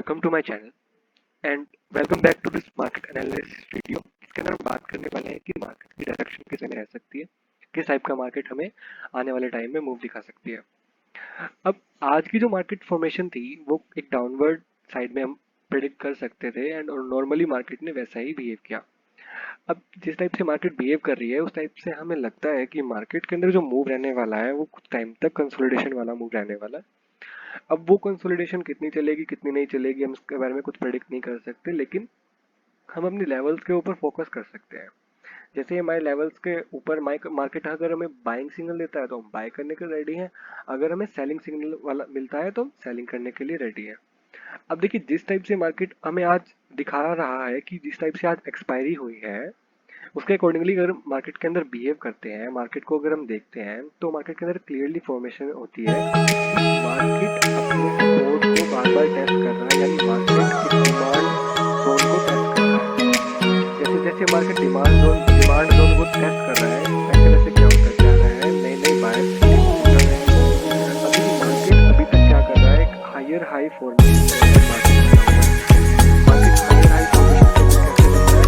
welcome to my channel and welcome back to this market analysis video। इसके अंदर हम बात करने वाले हैं कि मार्केट की डायरेक्शन कैसे में रह सकती है, किस टाइप का मार्केट हमें आने वाले टाइम में मूव दिखा सकती है। अब आज की जो मार्केट फॉर्मेशन थी वो एक डाउनवर्ड साइड में हम प्रेडिक्ट कर सकते थे एंड नॉर्मली मार्केट ने वैसा ही बिहेव किया। अब जिस टाइप से मार्केट बिहेव कर रही है उस टाइप से हमें लगता है कि मार्केट के अंदर जो मूव रहने वाला है वो कुछ टाइम तक कंसोलिडेशन वाला मूव रहने वाला है। अब वो कंसोलिडेशन कितनी चलेगी कितनी नहीं चलेगी हम इसके बारे में कुछ प्रेडिक्ट नहीं कर सकते, लेकिन हम अपने लेवल्स के ऊपर फोकस कर सकते हैं। जैसे हमारे लेवल्स के ऊपर मार्केट अगर हमें बाइंग सिग्नल देता है तो हम बाय करने के रेडी हैं, अगर हमें सेलिंग सिग्नल वाला मिलता है तो हम सेलिंग करने के लिए रेडी हैं। अब देखिए जिस टाइप से मार्केट हमें आज दिखा रहा है कि जिस टाइप से आज एक्सपायरी हुई है उसके अकॉर्डिंगली अगर मार्केट के अंदर बिहेव करते हैं, मार्केट को अगर हम देखते हैं तो मार्केट के अंदर क्लियरली फॉर्मेशन होती है कि मार्केट अपने सपोर्ट को बार बार टेस्ट कर रहा है, यानी मार्केट एक डिमांड जोन को टेस्ट कर रहा है। जैसे जैसे मार्केट डिमांड जोन को टेस्ट कर रहा है वैसे वैसे क्या होता जा रहा है, नए नए बायर्स निकल रहे हैं। अब देखिए मार्केट अभी तक क्या कर रहा है, एक हायर हाई फॉर्मेशन के अंदर मार्केट बना हुआ है। मार्केट हायर हाई फॉर्मेशन के अंदर कैसे बनता है,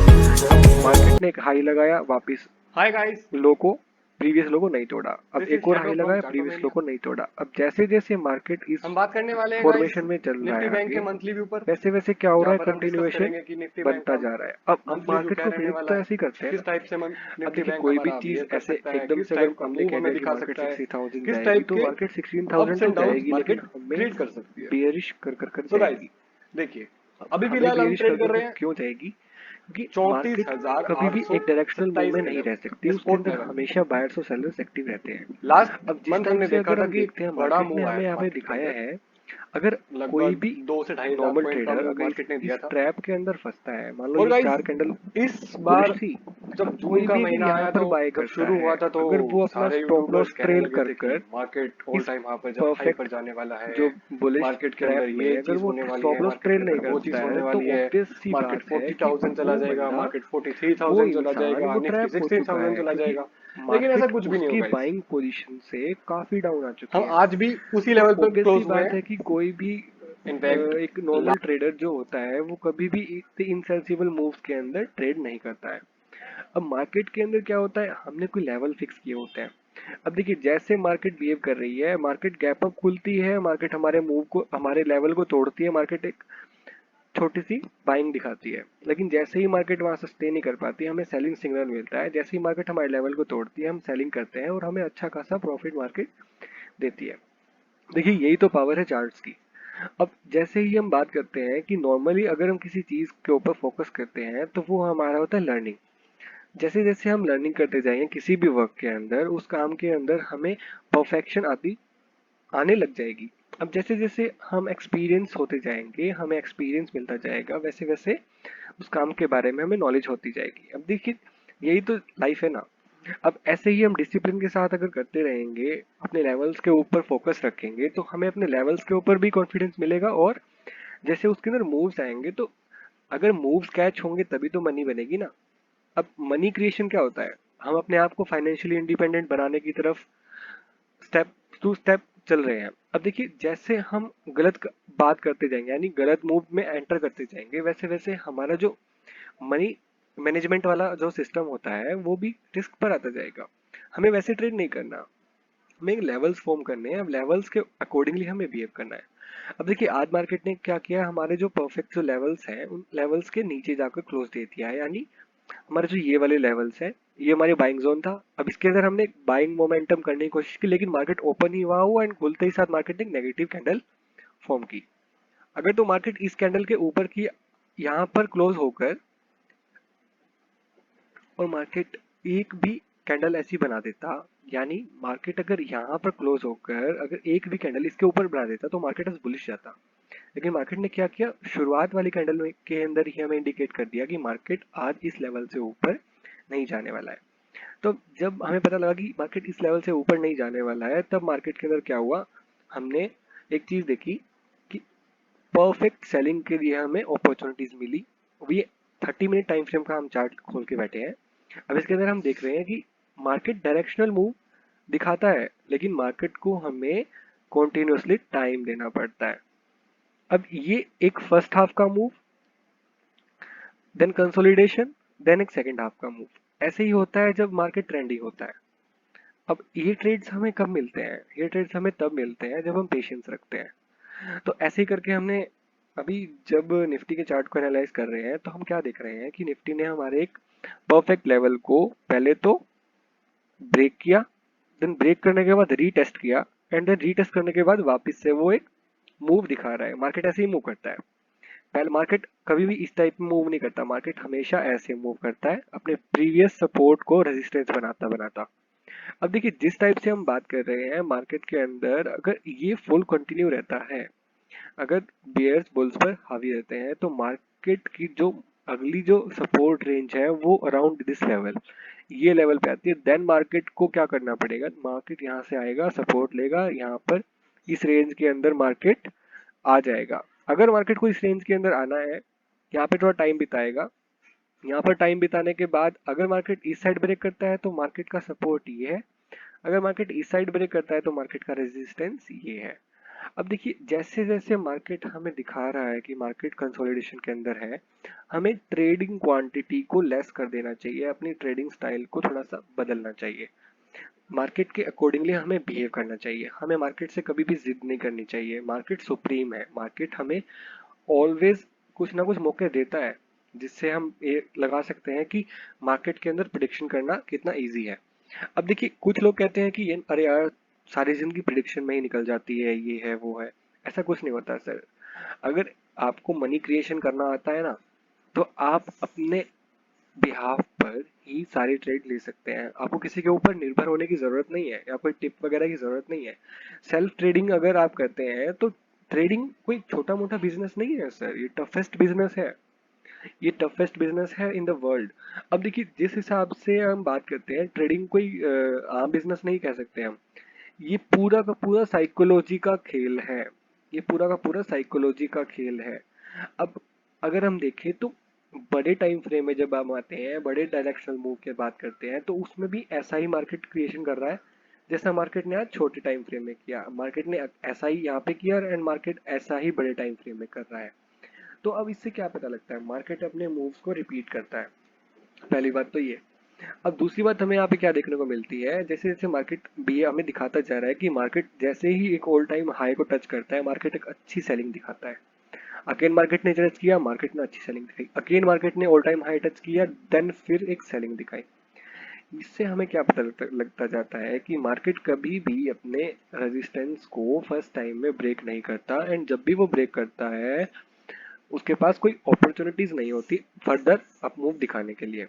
अब मार्केट ने एक हाई लगाया वापस हाय गाइस, लो को प्रीवियस लो को नहीं तोड़ा, अब दिस इज एक और शैडो हाई फ्रॉम लगाया चार्टो प्रीवियस लो मेनिया। को नहीं तोड़ा। अब जैसे जैसे मार्केट इस हम बात करने वाले हैं गाइस फॉर्मेशन में चल रहा निफ्टी है बैंक के आगे मंथली व्यू पर, वैसे वैसे क्या हो रहा जहां है, पर हम डिस्कस कंटिन्यूएशन करेंगे कि निफ्टी बैंक बनता का जा रहा है। अब हम मंथली व्यू मार्केट क्या को रहने प्रेडिक्ट वाला तो है, ऐसे ही करते हैं किस ना। टाइप से अब निफ्टी देखिए बैंक कोई भी हमारा चीज बिहेव कर ऐसे सकता है, एकदम किस से अगर टाइप का हमने मूव कह हमें दिया कि दिखा मार्केट सकता है, 60,000 किस जाएगी टाइप तो के मार्केट अप्स 16,000 तो एंड डाउन जाएगी, लेकिन मार्केट हमें क्रिएट कर सकती है। बेयरिश कर सो गाइस जाएगी। देखिए, अब अभी हमें फिलहाल हम बेयरिश ट्रेड कर कर रहे हैं क्यों जाएगी, क्योंकि चौंतीस मार्केट हजार कभी आठ भी सौ एक डायरेक्शनल मूव सत्ताईस में के नहीं रह सकती, लेवल उसके सपोर्ट अंदर लेवल। हमेशा बायर्स और सेलर्स एक्टिव रहते हैं। लास्ट अब जिस मंथ टाइप हमने से देखा अगर था हम कि एक देखते हैं बड़ा मार्केट ने मूव आया था हमें मार्केट के दिखाया अंदर, है, अगर कोई लगभग भी 2 से 2.5 लाख नॉर्मल पॉइंट का ट्रेडर मूव अगर मार्केट ने दिया इस था। ट्रैप के अंदर फंसता है, मान लो और ये गाइस 4 कैंडल इस बुलिश बार थी, जब अब जून कोई का भी अगर महीना यहाँ आया पर तो बाय जब करता शुरू है, हुआ था तो अगर वो अपना सारे स्टॉप यूट्यूबर्स लॉस कहने ट्रेल लगे कर थे कि कर मार्केट ऑल इस टाइम हाई पर परफेक्ट जाने वाला है, जो बुलिश मार्केट के ट्रैप अंदर में ये अगर चीज वो होने वाली स्टॉप है, लॉस मार्केट ट्रेल के नहीं अंदर वो करता चीज होने है तो वाली है, ऑब्वियस सी मार्केट बात है कि 40,000 चला वो जाएगा, बंदा, मार्केट वो 43,000 चला इंसान जाएगा, वो निफ्टी ट्रैप हो चुका 16,000 है, चला क्योंकि जाएगा। लेकिन ऐसा मार्केट कुछ भी नहीं उसकी होगा गाइस, बाइंग पोजीशन से काफी डाउन आ चुकी हम है। आज भी उसी तो लेवल पर ऑब्वियस सी क्लोज हुए बात हैं। है कि कोई भी इनफैक्ट एक नॉर्मल ट्रेडर जो होता है वो कभी भी इनसेंसिबल मूव्स के अंदर ट्रेड नहीं करता है। अब मार्केट के अंदर क्या होता है, हमने कोई लेवल फिक्स किए होते हैं। अब देखिए जैसे मार्केट बिहेव कर रही है, मार्केट गैप अप खुलती है, मार्केट हमारे मूव को हमारे लेवल को तोड़ती है, मार्केट एक छोटी सी बाइंग दिखाती है, लेकिन जैसे ही मार्केट वहां से स्टे नहीं कर पाती हमें सेलिंग सिग्नल मिलता है। जैसे ही मार्केट हमारे लेवल को तोड़ती है हम सेलिंग करते हैं और हमें अच्छा खासा प्रॉफिट मार्केट देती है। देखिए यही तो पावर है चार्ट्स की। अब जैसे ही हम बात करते हैं कि नॉर्मली अगर हम किसी चीज के ऊपर फोकस करते हैं तो वो हमारा होता है लर्निंग। जैसे जैसे हम लर्निंग करते जाएंगे किसी भी वर्क के अंदर, उस काम के अंदर हमें परफेक्शन आती आने लग जाएगी। अब जैसे जैसे हम एक्सपीरियंस होते जाएंगे, हमें एक्सपीरियंस मिलता जाएगा, वैसे वैसे उस काम के बारे में हमें नॉलेज होती जाएगी। अब देखिए यही तो लाइफ है ना। अब ऐसे ही हम डिसिप्लिन के साथ अगर करते रहेंगे, अपने लेवल्स के ऊपर फोकस रखेंगे, तो हमें अपने लेवल्स के ऊपर भी कॉन्फिडेंस मिलेगा, और जैसे उसके अंदर मूव्स आएंगे तो अगर मूव्स कैच होंगे तभी तो मनी बनेगी ना। अब मनी क्रिएशन क्या होता है, हम अपने आप को फाइनेंशियली इंडिपेंडेंट बनाने की तरफ स्टेप टू स्टेप चल रहे हैं। अब देखिए जैसे हम बात करते जाएंगे, यानी गलत मूव में एंटर करते जाएंगे, वैसे वैसे हमारा जो मनी मैनेजमेंट वाला जो सिस्टम होता है वो भी रिस्क पर आता जाएगा। हमें वैसे ट्रेड नहीं करना, हमें लेवल्स फॉर्म करने हैं, अब लेवल्स के अकॉर्डिंगली हमें बिहेव करना है। अब देखिए आज मार्केट ने क्या किया, हमारे जो परफेक्ट जो लेवल्स हैं उन लेवल्स के नीचे जाकर क्लोज दे दिया है, यानी हमारे जो ये वाले लेवल्स हैं ये हमारे बाइंग जोन था। अब इसके अंदर हमने बाइंग मोमेंटम करने की कोशिश की, लेकिन मार्केट ओपन ही हुआ एंड खुलते ही साथ मार्केट ने नेगेटिव कैंडल फॉर्म की। अगर तो मार्केट इस कैंडल के ऊपर की यहाँ पर क्लोज होकर और मार्केट एक भी कैंडल ऐसी बना देता, यानी मार्केट अगर यहाँ पर क्लोज होकर अगर एक भी कैंडल इसके ऊपर बना देता तो मार्केट आज बुलिश जाता। लेकिन मार्केट ने क्या किया, शुरुआत वाली कैंडल के अंदर ही हमें इंडिकेट कर दिया कि मार्केट आज इस लेवल से ऊपर नहीं जाने वाला है। तो जब हमें पता लगा कि मार्केट इस लेवल से ऊपर नहीं जाने वाला है, तब मार्केट के अंदर क्या हुआ, हमने एक चीज देखी कि परफेक्ट सेलिंग के लिए हमें अपॉर्चुनिटीज मिली। ये 30 मिनट टाइम फ्रेम का हम चार्ट खोल के बैठे हैं। अब इसके अंदर हम देख रहे हैं कि मार्केट डायरेक्शनल मूव दिखाता है, लेकिन मार्केट को हमें कॉन्टिन्यूसली टाइम देना पड़ता है। अब ये एक फर्स्ट हाफ का मूव, देन कंसोलिडेशन, देन एक सेकंड हाफ का मूव। ऐसे ही होता है जब मार्केट ट्रेंडी होता है। अब ये ट्रेड्स हमें कब मिलते हैं? ये ट्रेड्स हमें तब मिलते हैं जब हम पेशेंस रखते हैं। तो ऐसे ही करके हमने अभी जब निफ्टी के चार्ट को एनालाइज कर रहे हैं तो हम क्या देख रहे हैं कि निफ्टी ने हमारे एक परफेक्ट लेवल को पहले तो ब्रेक किया, देन ब्रेक करने के बाद रीटेस्ट किया, एंड देन रीटेस्ट करने के बाद वापस से वो एक मूव दिखा रहा है। मार्केट ऐसे ही मूव करता है। पहले मार्केट कभी भी इस टाइप में मूव नहीं करता, मार्केट हमेशा ऐसे मूव करता है, अपने प्रीवियस सपोर्ट को रेजिस्टेंस बनाता बनाता। अब देखिए जिस टाइप से हम बात कर रहे हैं मार्केट के अंदर, अगर ये फुल कंटिन्यू रहता है, अगर बियर्स बुल्स पर हावी रहते हैं, तो मार्केट की जो अगली जो सपोर्ट रेंज है वो अराउंड दिस लेवल, ये लेवल पे आती है। देन मार्केट को क्या करना पड़ेगा, मार्केट यहाँ से आएगा, सपोर्ट लेगा यहाँ पर, इस रेंज के अंदर मार्केट आ जाएगा। अगर मार्केट को इस रेंज के अंदर आना है, यहाँ पे थोड़ा टाइम बिताएगा। यहाँ पर टाइम बिताने के बाद अगर मार्केट इस साइड ब्रेक करता है तो मार्केट का सपोर्ट ये है, अगर मार्केट इस साइड ब्रेक करता है तो मार्केट का रेजिस्टेंस ये है। अब देखिए जैसे जैसे मार्केट हमें दिखा रहा है कि मार्केट कंसोलिडेशन के अंदर है, हमें ट्रेडिंग क्वांटिटी को लेस कर देना चाहिए, अपनी ट्रेडिंग स्टाइल को थोड़ा सा बदलना चाहिए, मार्केट के अकॉर्डिंगली हमें बिहेव करना चाहिए। हमें मार्केट से कभी भी जिद नहीं करनी चाहिए। मार्केट सुप्रीम है, मार्केट हमें ऑलवेज कुछ ना कुछ मौके देता है, जिससे हम ये लगा सकते हैं कि मार्केट के अंदर प्रिडिक्शन करना कितना इजी है। अब देखिए कुछ लोग कहते हैं कि ये अरे यार सारी जिंदगी प्रिडिक्शन में ही निकल जाती है, ये है वो है। ऐसा कुछ नहीं होता सर। अगर आपको मनी क्रिएशन करना आता है ना, तो आप अपने बिहाफ पर ही सारी ट्रेड ले सकते हैं। आपको किसी के ऊपर निर्भर होने की जरूरत नहीं है, या कोई टिप वगैरह की जरूरत नहीं है। सेल्फ ट्रेडिंग अगर आप करते हैं तो ट्रेडिंग कोई छोटा मोटा बिजनेस नहीं है सर, ये टफेस्ट बिजनेस है। ये टफेस्ट बिजनेस है इन द वर्ल्ड। अब देखिए जिस हिसाब से हम बात करते हैं, ट्रेडिंग कोई आम बिजनेस नहीं कह सकते हम। ये पूरा का पूरा साइकोलॉजी का खेल है, ये पूरा का पूरा साइकोलॉजी का खेल है। अब अगर हम देखें तो बड़े टाइम फ्रेम में जब हम आते हैं, बड़े डायरेक्शनल मूव की बात करते हैं, तो उसमें भी ऐसा ही मार्केट क्रिएशन कर रहा है जैसा मार्केट ने आज छोटे टाइम फ्रेम में किया। मार्केट ने ऐसा ही यहाँ पे किया, एंड मार्केट ऐसा ही बड़े टाइम फ्रेम में कर रहा है। तो अब इससे क्या पता लगता है, मार्केट अपने मूव्स को रिपीट करता है। पहली बात तो ये। अब दूसरी बात हमें यहाँ पे क्या देखने को मिलती है, जैसे जैसे मार्केट भी हमें दिखाता जा रहा है कि मार्केट जैसे ही एक ऑल टाइम हाई को टच करता है, मार्केट एक अच्छी सेलिंग दिखाता है। अगेन मार्केट ने टच किया, मार्केट ने अच्छी सेलिंग दिखाई, अगेन मार्केट ने ऑल टाइम हाई टच किया, देन फिर एक सेलिंग दिखाई। इससे हमें क्या पता लगता जाता है कि मार्केट कभी भी अपने रेजिस्टेंस को फर्स्ट टाइम में ब्रेक नहीं करता, एंड जब भी वो ब्रेक करता है उसके पास कोई अपॉर्चुनिटीज नहीं होती फर्दर अप मूव दिखाने के लिए।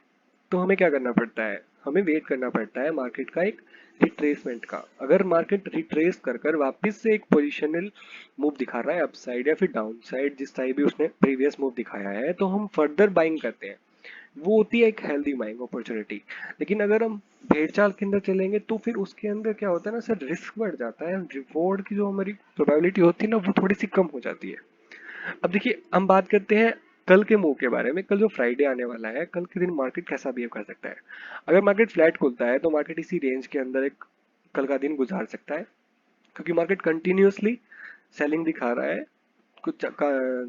तो हमें क्या करना पड़ता है, हमें वेट करना पड़ता है मार्केट का एक रिट्रेसमेंट का। अगर मार्केट रिट्रेस कर कर वापस से एक पोजिशनल मूव दिखा रहा है अप साइड या फिर डाउन साइड, जिस टाइप भी उसने प्रीवियस मूव दिखाया है, तो हम फर्दर बाइंग करते हैं। वो होती है एक हेल्दी बाइंग अपॉर्चुनिटी। लेकिन अगर हम भेड़ चाल के अंदर चलेंगे तो फिर उसके अंदर क्या होता है ना सर, रिस्क बढ़ जाता है, रिवॉर्ड की जो हमारी प्रोबेबिलिटी होती है ना वो थोड़ी सी कम हो जाती है। अब देखिए हम बात करते हैं कल के मूव के बारे में। कल जो फ्राइडे आने वाला है, कल के दिन मार्केट कैसा बिहेव कर सकता है। अगर मार्केट फ्लैट खुलता है तो मार्केट इसी रेंज के अंदर एक कल का दिन गुजार सकता है, क्योंकि मार्केट कंटिन्यूसली सेलिंग दिखा रहा है। कुछ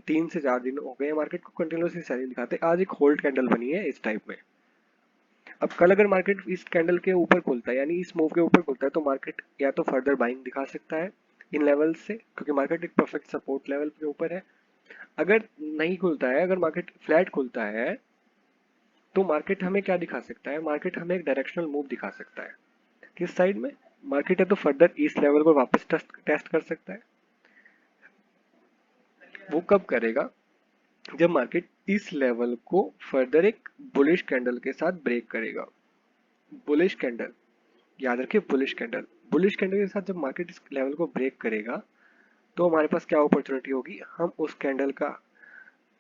3 से 4 दिन हो गए मार्केट को कंटिन्यूसली सेलिंग दिखाते, आज एक होल्ड कैंडल बनी है इस टाइप में। अब कल अगर मार्केट इस कैंडल के ऊपर खुलता है, यानी इस मूव के ऊपर खुलता है, तो मार्केट या तो फर्दर बाइंग दिखा सकता है इन लेवल से, क्योंकि मार्केट एक परफेक्ट सपोर्ट लेवल के ऊपर है। अगर नहीं खुलता है, अगर मार्केट फ्लैट खुलता है, तो मार्केट हमें क्या दिखा सकता है, मार्केट हमें एक डायरेक्शनल मूव दिखा सकता है। किस साइड में मार्केट है, तो फर्दर इस लेवल को वापस टेस्ट कर सकता है। वो कब करेगा, जब मार्केट इस लेवल को फर्दर एक बुलिश कैंडल के साथ ब्रेक करेगा। बुलिश कैंडल, याद रखिए बुलिश कैंडल। बुलिश कैंडल के साथ जब मार्केट इस लेवल को ब्रेक करेगा, तो हमारे पास क्या अपॉर्चुनिटी होगी, हम उस कैंडल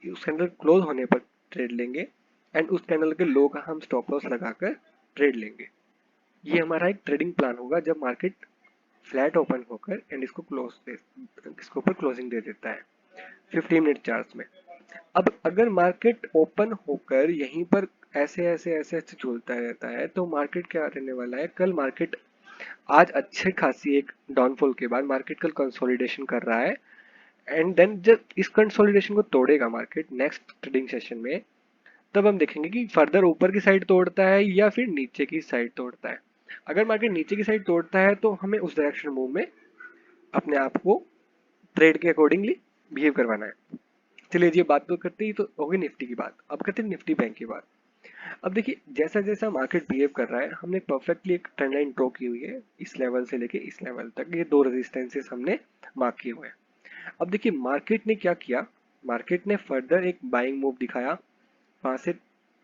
क्लोज होने पर ट्रेड लेंगे, एंड उस कैंडल के लो का हम स्टॉप लॉस लगाकर ट्रेड लेंगे। ये हमारा एक ट्रेडिंग प्लान होगा जब मार्केट फ्लैट ओपन होकर एंड इसके ऊपर क्लोजिंग दे देता है 15 मिनट चार्ट में। अब अगर मार्केट ओपन होकर यहीं पर ऐसे ऐसे ऐसे ऐसे झूलता रहता है, तो मार्केट क्या रहने वाला है, कल मार्केट आज अच्छे खासी एक डाउनफॉल के बाद मार्केट कल कंसोलिडेशन कर रहा है, एंड देन जब इस कंसोलिडेशन को तोड़ेगा मार्केट नेक्स्ट ट्रेडिंग सेशन में, तब हम देखेंगे कि फर्दर ऊपर की साइड तोड़ता है या फिर नीचे की साइड तोड़ता है। अगर मार्केट नीचे की साइड तोड़ता है तो हमें उस डायरेक्शन मूव में अपने आप को ट्रेड के अकॉर्डिंगली बिहेव करवाना है। चलिए जी, बात तो करते ही तो होगी निफ्टी की बात, अब करते हैं निफ्टी बैंक की बात। अब देखिए जैसा जैसा मार्केट बिहेव कर रहा है, हमने परफेक्टली एक ट्रेंड लाइन ड्रॉ की हुई है, इस लेवल से लेके इस लेवल तक ये दो रेजिस्टेंसेस हमने मार्क किए हुए हैं। अब देखिए मार्केट ने क्या किया, मार्केट ने फर्दर एक बाइंग मूव दिखाया, वहां से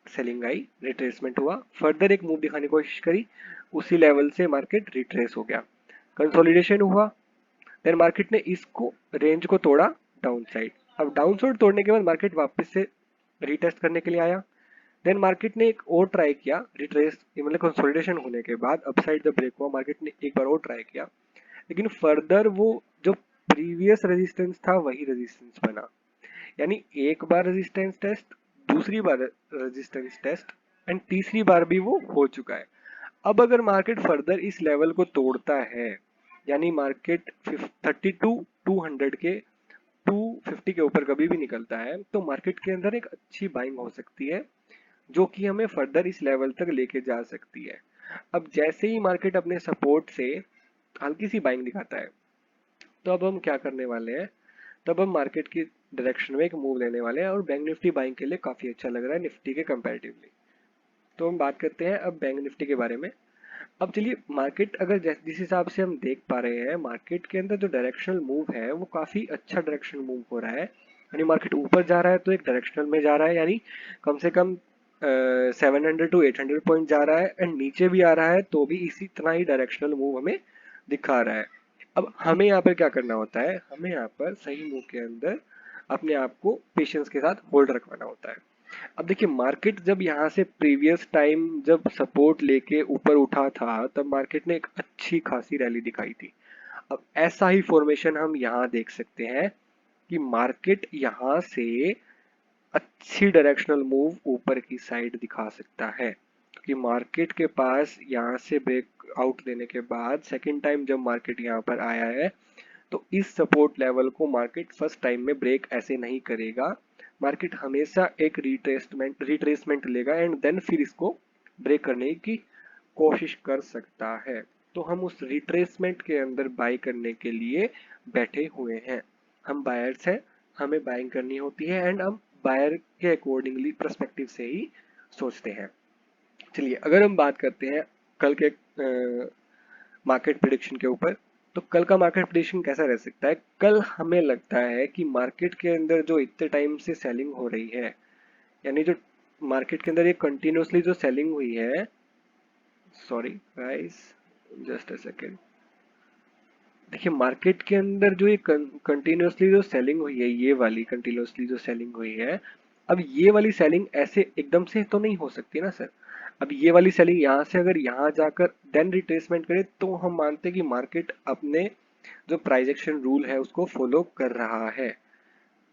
सेलिंग आई, रिट्रेसमेंट हुआ, फर्दर एक मूव दिखाने की कोशिश करी, उसी लेवल से मार्केट रिट्रेस हो गया, कंसोलिडेशन हुआ, देन मार्केट ने इसको रेंज को तोड़ा डाउन साइड। अब डाउन साइड तोड़ने के बाद मार्केट वापस से रीटेस्ट करने के लिए आया, देन मार्केट ने एक और ट्राई किया रिट्रेस, मतलब कंसोलिडेशन होने के बाद अपसाइड जब ब्रेक हुआ मार्केट ने एक बार और ट्राई किया, लेकिन फर्दर वो जो प्रीवियस रेजिस्टेंस था वही रेजिस्टेंस बना, यानी एक बार रेजिस्टेंस टेस्ट, दूसरी बार रेजिस्टेंस टेस्ट एंड तीसरी बार भी वो हो चुका है। अब अगर मार्केट फर्दर इस लेवल को तोड़ता है, यानी मार्केट 32 200 के 250 के ऊपर कभी भी निकलता है, तो मार्केट के अंदर एक अच्छी बाइंग हो सकती है जो कि हमें फर्दर इस लेवल तक लेके जा सकती है। अब जैसे ही मार्केट अपने सपोर्ट से हल्की सी बाइंग दिखाता है, तो अब हम क्या करने वाले हैं, तब हम मार्केट की डायरेक्शन में एक मूव लेने वाले हैं, और बैंक निफ्टी बाइंग के लिए काफी अच्छा लग रहा है निफ्टी के कंपैरेटिवली। तो हम बात करते हैं अब बैंक निफ्टी के बारे में। अब चलिए मार्केट अगर जिस हिसाब से हम देख पा रहे हैं, मार्केट के अंदर जो डायरेक्शनल मूव है वो काफी अच्छा डायरेक्शनल मूव हो रहा है, यानी मार्केट ऊपर जा रहा है तो एक डायरेक्शनल में जा रहा है, यानी कम से कम 700 to 800 पॉइंट जा रहा है, एंड नीचे भी आ रहा है तो भी इसी तरह ही डायरेक्शनल मूव हमें दिखा रहा है। अब हमें यहाँ पर क्या करना होता है, हमें यहाँ पर सही मूव के अंदर अपने आप को पेशेंस के साथ होल्ड रखवाना होता है। अब देखिए मार्केट जब यहाँ से प्रीवियस टाइम जब सपोर्ट लेके ऊपर उठा था, तब मार्केट ने एक अच्छी खासी रैली दिखाई थी। अब ऐसा ही फॉर्मेशन हम यहाँ देख सकते हैं कि मार्केट यहाँ से अच्छी डायरेक्शनल मूव ऊपर की साइड दिखा सकता है, क्योंकि मार्केट के पास यहाँ से ब्रेक आउट देने के बाद सेकेंड टाइम जब मार्केट यहाँ पर आया है, तो इस सपोर्ट लेवल को मार्केट फर्स्ट टाइम में ब्रेक ऐसे नहीं करेगा, मार्केट हमेशा एक रिट्रेसमेंट लेगा एंड देन फिर इसको ब्रेक करने की कोशिश कर सकता है। तो हम उस रिट्रेसमेंट के अंदर बाई करने के लिए बैठे हुए हैं, हम बायर्स हैं, हमें बाइंग करनी होती है एंड हम बायर के अकॉर्डिंगली पर्सपेक्टिव से ही सोचते हैं। चलिए अगर हम बात करते हैं कल के मार्केट प्रिडिक्शन के ऊपर, तो कल का मार्केट प्रिडिक्शन कैसा रह सकता है। कल हमें लगता है कि मार्केट के अंदर जो इतने टाइम से सेलिंग हो रही है, यानी जो मार्केट के अंदर ये कंटिन्यूसली जो सेलिंग हुई है, sorry guys just a second, देखिए मार्केट के अंदर जो ये कंटिन्यूसली जो सेलिंग हुई है, ये वाली कंटिन्यूसली जो सेलिंग हुई है, अब ये वाली सेलिंग ऐसे एकदम से तो नहीं हो सकती ना सर। अब ये वाली सेलिंग यहाँ से अगर यहाँ जाकर देन रिट्रेसमेंट करे, तो हम मानते हैं कि मार्केट अपने जो प्राइस एक्शन रूल है उसको फॉलो कर रहा है।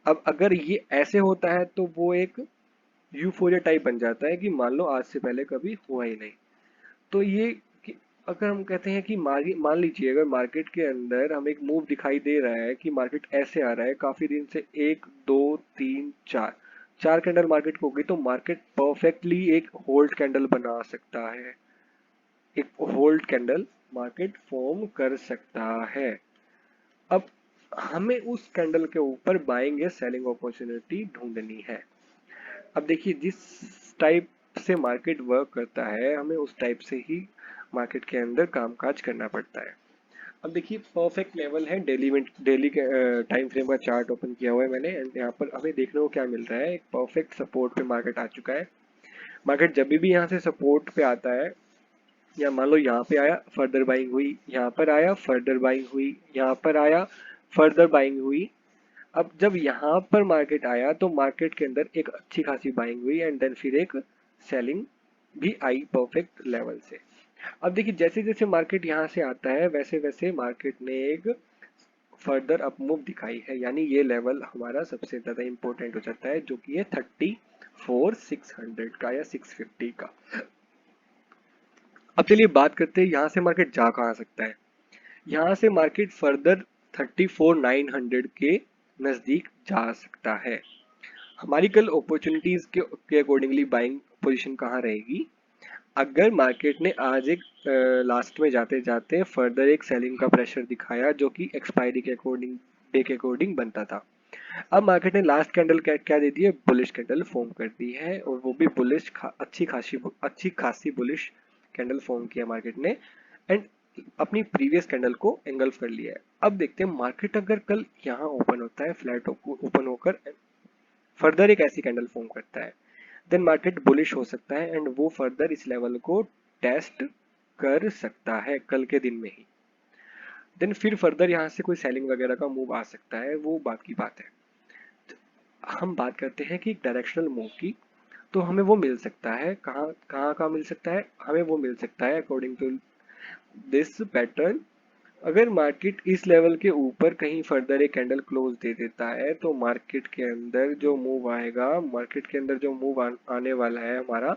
अब अगर ये ऐसे होता है तो वो एक यूफोरिया टाइप बन जाता है कि मान लो आज से पहले कभी हुआ ही नहीं। तो ये अगर हम कहते हैं कि मान लीजिए अगर मार्केट के अंदर हमें एक मूव दिखाई दे रहा है कि मार्केट ऐसे आ रहा है काफी दिन से, एक दो तीन चार, चार कैंडल मार्केट को हो गई, तो मार्केट परफेक्टली एक होल्ड कैंडल बना सकता है, एक होल्ड कैंडल मार्केट फॉर्म कर सकता है। अब हमें उस कैंडल के ऊपर बाइंग या सेलिंग अपॉर्चुनिटी ढूंढनी है। अब देखिए जिस टाइप से मार्केट वर्क करता है, हमें उस टाइप से ही मार्केट के अंदर कामकाज करना पड़ता है। अब देखिए परफेक्ट लेवल है, डेली के टाइम फ्रेम का चार्ट ओपन किया हुआ है मैंने, एंड यहाँ पर हमें देखने को क्या मिल रहा है, एक परफेक्ट सपोर्ट पे मार्केट आ चुका है। मार्केट जब भी यहाँ से सपोर्ट पे आता है, या मान लो यहाँ पे आया फर्दर बाइंग हुई, यहाँ पर आया फर्दर बाइंग हुई, यहाँ पर आया फर्दर बाइंग हुई, अब जब यहाँ पर मार्केट आया तो मार्केट के अंदर एक अच्छी खासी बाइंग हुई एंड देन फिर एक सेलिंग भी आई परफेक्ट लेवल से। अब देखिए जैसे जैसे मार्केट यहाँ से आता है वैसे वैसे मार्केट ने एक फर्दर अप मूव दिखाई है, यानी ये लेवल हमारा सबसे ज्यादा इंपॉर्टेंट हो जाता है, जो कि है 34,600 का या 650 का। अब चलिए बात करते हैं यहाँ से मार्केट जा कहाँ सकता है। यहाँ से मार्केट फर्दर 34,900 के नजदीक जा सकता है। हमारी कल अपॉर्चुनिटीज के अकॉर्डिंगली बाइंग पोजीशन कहाँ रहेगी? अगर मार्केट ने आज एक लास्ट में जाते जाते फर्दर एक सेलिंग का प्रेशर दिखाया जो कि एक्सपायरी के अकॉर्डिंग डे के अकॉर्डिंग बनता था। अब मार्केट ने लास्ट कैंडल क्या दे दी है? बुलिश कैंडल फॉर्म कर दी है, और वो भी बुलिश अच्छी खासी बुलिश कैंडल फॉर्म किया मार्केट ने, एंड अपनी प्रीवियस कैंडल को एंगल्फ कर लिया है। अब देखते हैं मार्केट अगर कल यहाँ ओपन होता है, फ्लैट ओपन होकर फर्दर एक ऐसी कैंडल फॉर्म करता है, देन मार्केट बुलिश हो सकता है एंड वो फर्दर इस लेवल को टेस्ट कर सकता है कल के दिन में ही। देन फिर फर्दर यहाँ से कोई सेलिंग वगैरह का मूव आ सकता है, वो बाकी बात है। हम बात करते हैं कि एक डायरेक्शनल मूव की, तो हमें वो मिल सकता है कहाँ कहाँ का मिल सकता है? हमें वो मिल सकता है अकॉर्डिंग टू दिस पैटर्न। अगर मार्केट इस लेवल के ऊपर कहीं फर्दर एक कैंडल क्लोज दे देता है तो मार्केट के अंदर जो मूव आएगा, मार्केट के अंदर जो मूव आने वाला है हमारा,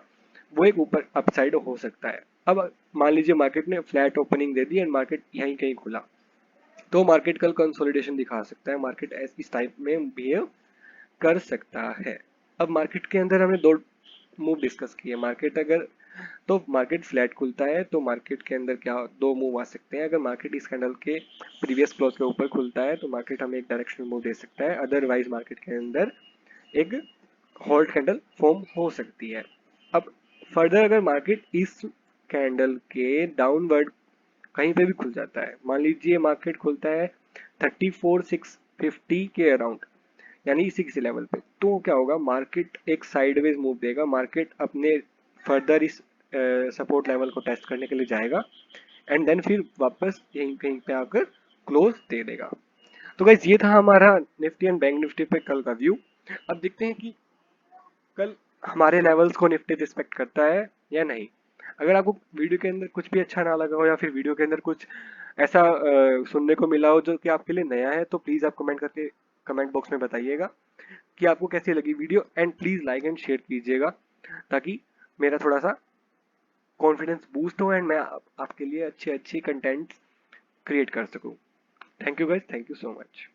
वो एक ऊपर अपसाइड हो सकता है। अब मान लीजिए मार्केट ने flat opening they the and market यहीं कहीं खुला, तो मार्केट कल कंसोलिडेशन दिखा सकता है, मार्केट इस टाइप में बिहेव कर सकता है। अब मार्केट के अंदर हमने दो मूव डिस्कस किए। मार्केट अगर तो मार्केट फ्लैट खुलता है तो मार्केट के अंदर क्या दो मूव आ सकते हैं। अगर मार्केट इस कैंडल के प्रीवियस क्लोज के ऊपर खुलता है तो मार्केट हमें एक डायरेक्शनल मूव दे सकता है, अदरवाइज मार्केट के अंदर एक होल्ड कैंडल फॉर्म हो सकती है। अब फर्दर अगर मार्केट इस कैंडल के डाउनवर्ड कहीं पे भी खुल जाता है, मान लीजिए मार्केट खुलता है 34,650 के अराउंड, यानी इसी किसी लेवल पे, तो क्या होगा? मार्केट एक साइडवेज मूव देगा, मार्केट अपने फर्दर इस सपोर्ट लेवल को टेस्ट करने के लिए जाएगा एंड देन फिर वापस यहीं कहीं पे आकर क्लोज दे देगा। तो गाइस ये था हमारा निफ्टी एंड बैंक निफ्टी पे कल का व्यू। अब देखते हैं कि कल हमारे लेवल्स को निफ्टी रिस्पेक्ट करता है या नहीं। अगर आपको वीडियो के अंदर कुछ भी अच्छा ना लगा हो या फिर वीडियो के अंदर कुछ ऐसा सुनने को मिला हो जो कि आपके लिए नया है, तो प्लीज आप कमेंट करके कमेंट बॉक्स में बताइएगा कि आपको कैसी लगी video, and please like and share कीजिएगा ताकि मेरा थोड़ा सा कॉन्फिडेंस बूस्ट हो एंड मैं आपके लिए अच्छे अच्छे कंटेंट क्रिएट कर सकूं। Thank you guys, thank you so much.